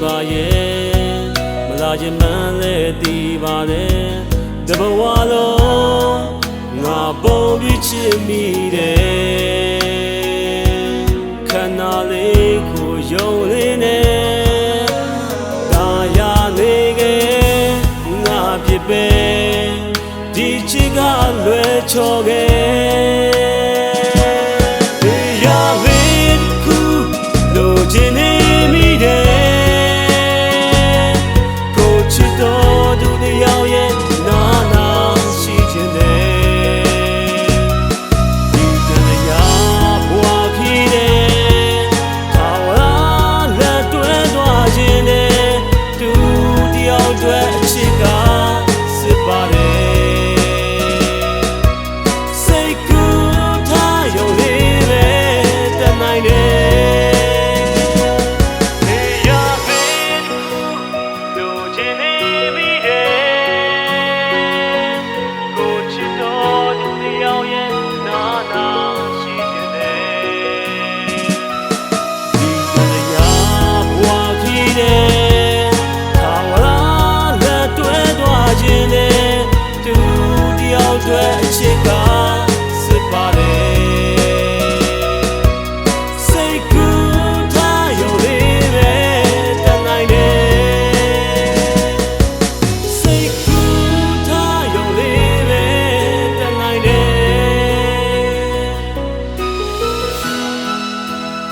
ပါရဲ့မလာခြင်းမှန်းလဲသိပါတယ်တဘဝလုံးငါပုံပြီးချစ်မိတယ်ခန္ဓာလေးကိုယုံလေးနဲ့ဒါရနေခဲ့ငါဖြစ်ပဲဒီချစ်ကလွယ်ချော်ခဲ့